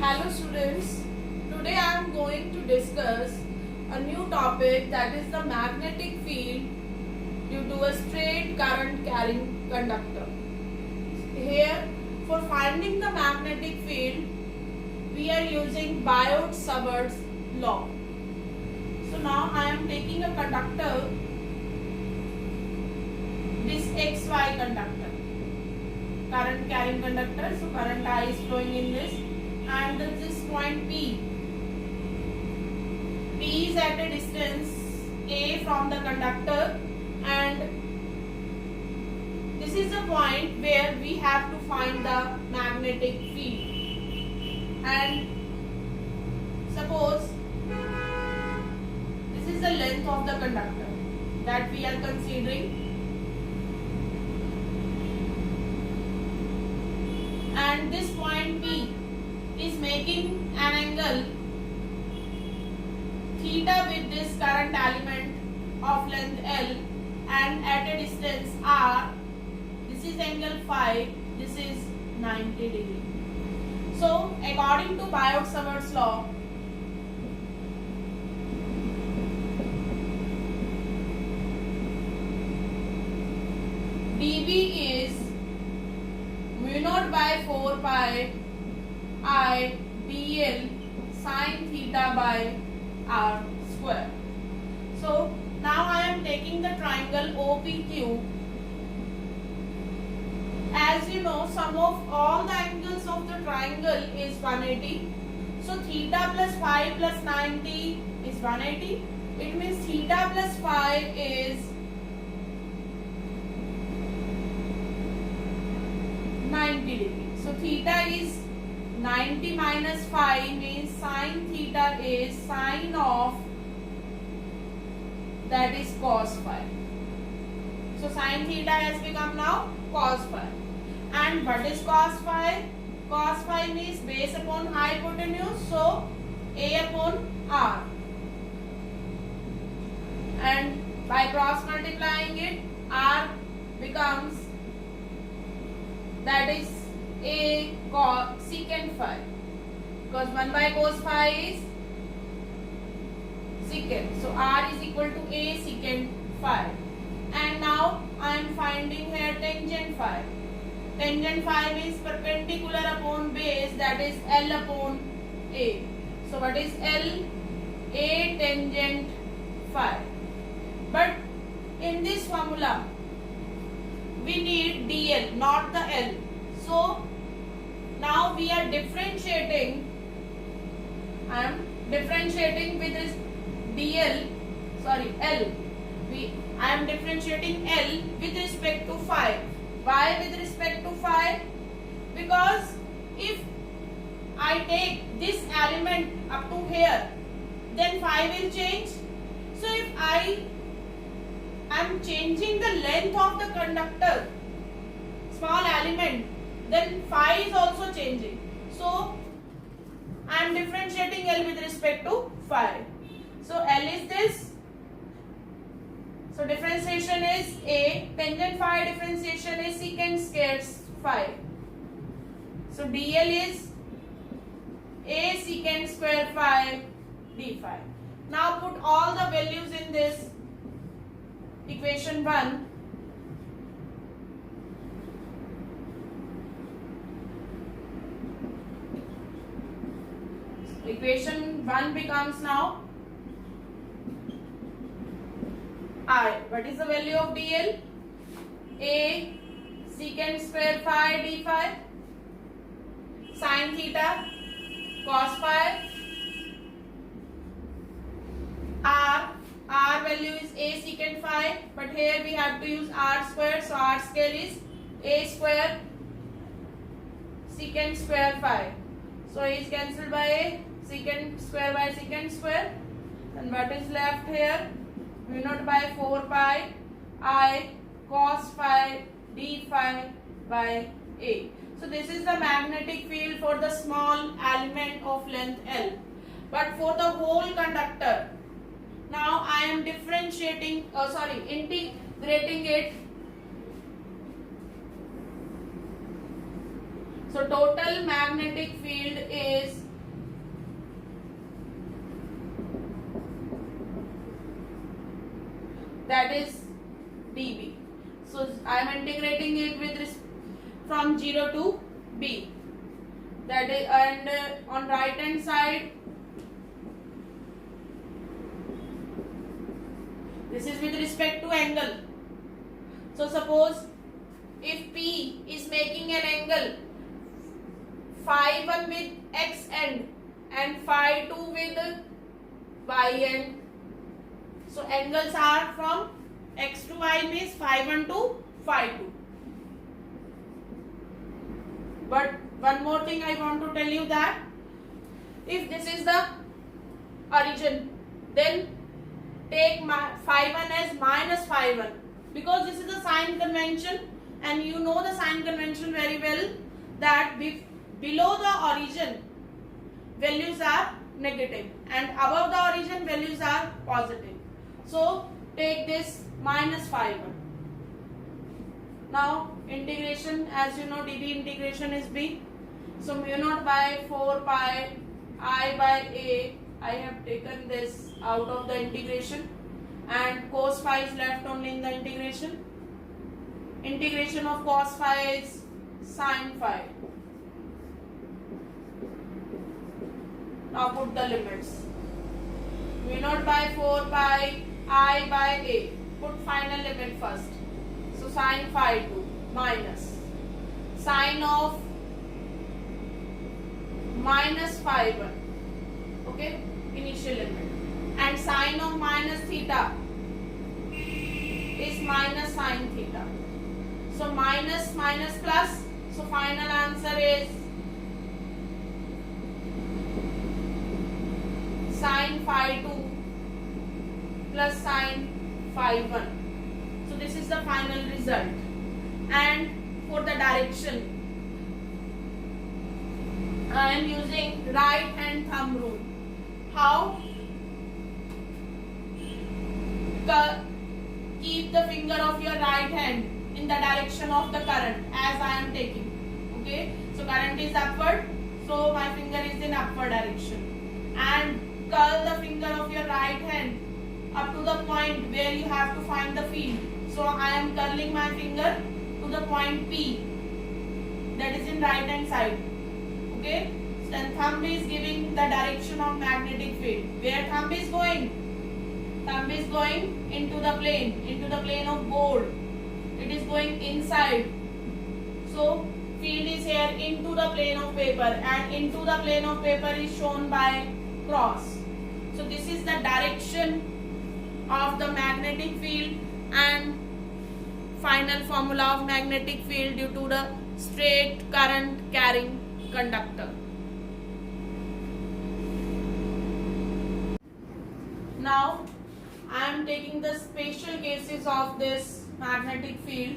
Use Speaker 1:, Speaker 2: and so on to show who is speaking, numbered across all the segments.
Speaker 1: Hello students, today I am going to discuss a new topic, that is the magnetic field due to a straight current carrying conductor. Here, for finding the magnetic field, we are using Biot-Savart's law. So now I am taking a conductor, this XY conductor, current carrying conductor. So current I is flowing in this, and this point P. P is at a distance A from the conductor, and this is the point where we have to find the magnetic field. And suppose this is the length of the conductor that we are considering, and this point P is making an angle theta with this current element of length L, and at a distance R. This is angle phi, this is 90 degree. So according to Biot-Savart's law, dB is mu naught by 4 pi I dl sin theta by r square. So now I am taking the triangle OPQ. As you know, sum of all the angles of the triangle is 180. So theta plus phi plus 90 is 180. It means theta plus phi is 90 degrees. So theta is 90 minus phi, means sin theta is sine of, that is cos phi. So sin theta has become now cos phi. And what is cos phi? Cos phi means base upon hypotenuse, so A upon R. And by cross multiplying it, R becomes, that is A secant phi, because 1 by cos phi is secant. So R is equal to A secant phi. And now I am finding here tangent phi. Tangent phi means perpendicular upon base, that is L upon A. So what is L? A tangent phi. But in this formula, we need dl, not the L. So now we are differentiating. I am differentiating with this L. I am differentiating L with respect to phi. Why with respect to phi? Because if I take this element up to here, then phi will change. So if I am changing the length of the conductor, small element, then phi is also changing. So I am differentiating L with respect to phi. So L is this. So differentiation is A. Tangent phi differentiation is secant squared phi. So dl is A secant square phi d phi. Now put all the values in this equation 1. Equation 1 becomes now I. What is the value of dl? A secant square phi d phi sin theta cos phi. R value is A secant phi, but here we have to use R square, so R square is A square secant square phi. So A is cancelled by A, secant square by secant square, and what is left here? Mu naught by 4 pi I cos phi d phi by A. So this is the magnetic field for the small element of length L. But for the whole conductor, now I am integrating it. So total magnetic field is that is dB. So I am integrating it with from 0 to b. That is, and on right hand side, this is with respect to angle. So suppose if P is making an angle phi 1 with x end and phi 2 with y end. So angles are from x to y means phi 1 to phi 2. But one more thing I want to tell you that if this is the origin, then take phi 1 as minus phi 1, because this is the sign convention and you know the sign convention very well, that below the origin values are negative and above the origin values are positive. So take this minus phi 1. Now integration, as you know, dB integration is b. So mu naught by 4 pi I by a, I have taken this out of the integration and cos phi is left only in the integration. Integration of cos phi is sin phi. Now put the limits. Mu naught by 4 pi I by a. Put final limit first. So sin phi 2 minus sine of minus phi 1. Okay, initial limit. And sine of minus theta is minus sine theta. So minus minus plus. So final answer is sine phi 2 plus sine phi 1. So this is the final result. And for the direction, I am using right hand thumb rule. How? Keep the finger of your right hand in the direction of the current as I am taking. Okay, so current is upward, so my finger is in upward direction. And curl the finger of your right hand up to the point where you have to find the field. So I am curling my finger to the point P, that is in right hand side. Okay, then thumb is giving the direction of magnetic field. Where thumb is going? Thumb is going into the plane of board. It is going inside. So field is here into the plane of paper, and into the plane of paper is shown by cross. So this is the direction of the magnetic field and final formula of magnetic field due to the straight current carrying conductor. Now I am taking the special cases of this magnetic field.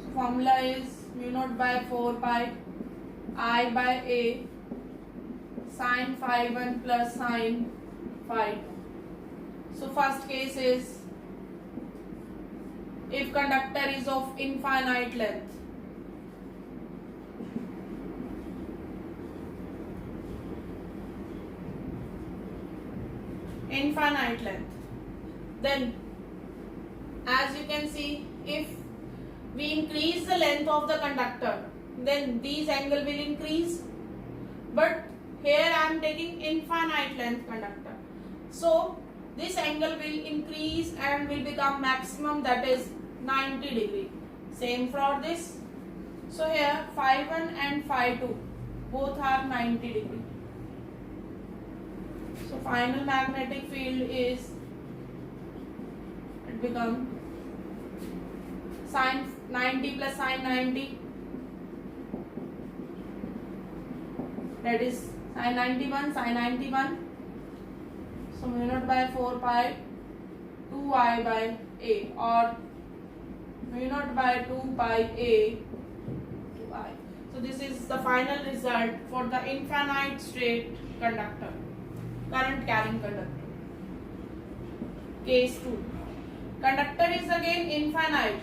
Speaker 1: So formula is mu naught by 4 pi I by a sin phi 1 plus sin phi 2. So first case is if conductor is of infinite length. Infinite length. Then as you can see, if we increase the length of the conductor, then these angle will increase. But here I am taking infinite length conductor. So this angle will increase and will become maximum, that is 90 degree. Same for this. So here phi 1 and phi 2 both are 90 degree. So final magnetic field is, it becomes sin 90 plus sin 90, that is sin 91, sin 91. So mu naught by 4 pi 2I by a, or mu naught by 2 pi a 2I. So this is the final result for the infinite straight conductor, current carrying conductor. Case 2. Conductor is again infinite.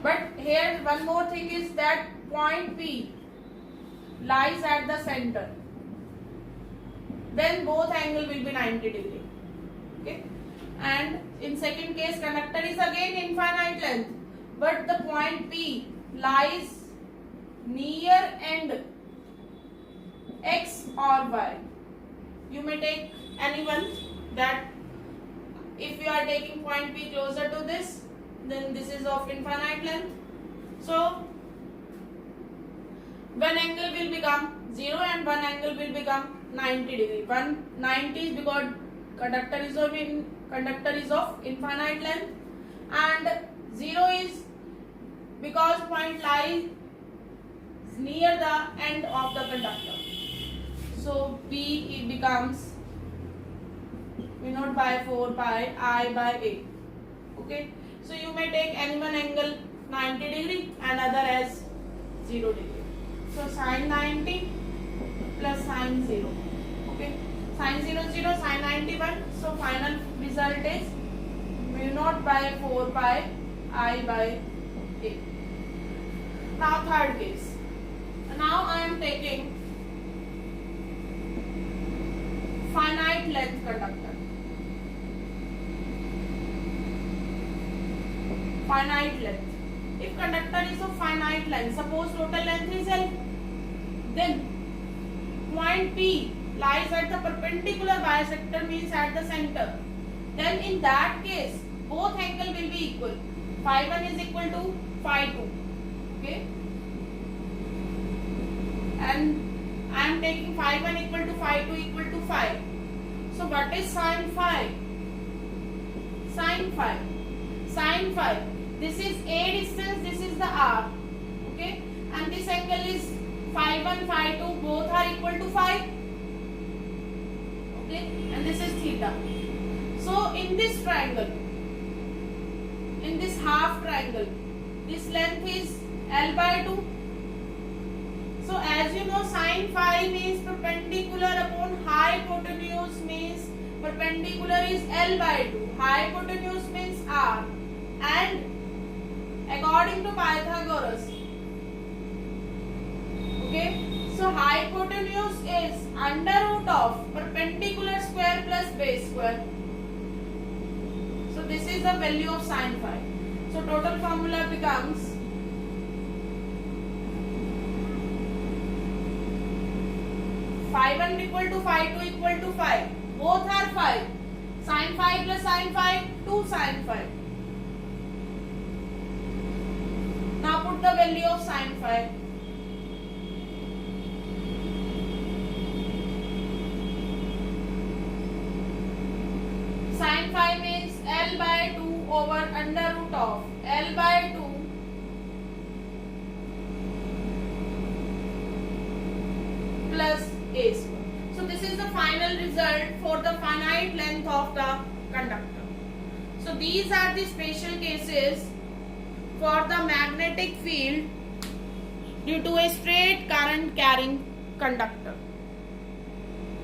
Speaker 1: But here one more thing is that point P lies at the center. Then both angle will be 90 degree. Okay, and in second case conductor is again infinite length, but the point P lies near end X or Y. You may take anyone, that if you are taking point P closer to this, then this is of infinite length. So one angle will become 0 and one angle will become 90 degree. 190 is because conductor is of infinite length, and 0 is because point lies near the end of the conductor. So P it becomes V0 by 4 pi I by A. Okay, so you may take any one angle 90 degree and other as 0 degree. So sin 90 plus sin 0. Okay, sin 0 0, sin 90 1. So final result is V0 by 4 pi I by A. Now third case. Now I am taking finite length conductor. Finite length. If conductor is of finite length, suppose total length is L, then point P lies at the perpendicular bisector, means at the center. Then in that case, both angle will be equal. Phi 1 is equal to phi 2. Okay, and I am taking phi 1 equal to phi 2 equal to phi. So what is sin phi? Sin phi. Sin phi. This is A distance, this is the R. Okay, and this angle is phi 1, phi 2, both are equal to phi. Okay, and this is theta. So in this triangle, in this half triangle, this length is L by 2. So as you know, sin phi means perpendicular upon hypotenuse, means perpendicular is L by 2. Hypotenuse means R. And according to Pythagoras, okay, so hypotenuse is under root of perpendicular square plus base square. So this is the value of sin phi. So total formula becomes phi 1 equal to phi 2 equal to phi. Both are phi. Sin phi plus sin phi, 2 sin phi. Now put the value of sin phi. Sin phi means L by 2 over under root of L by 2 plus A square. So this is the final result for the finite length of the conductor. So these are the special cases for the magnetic field due to a straight current carrying conductor.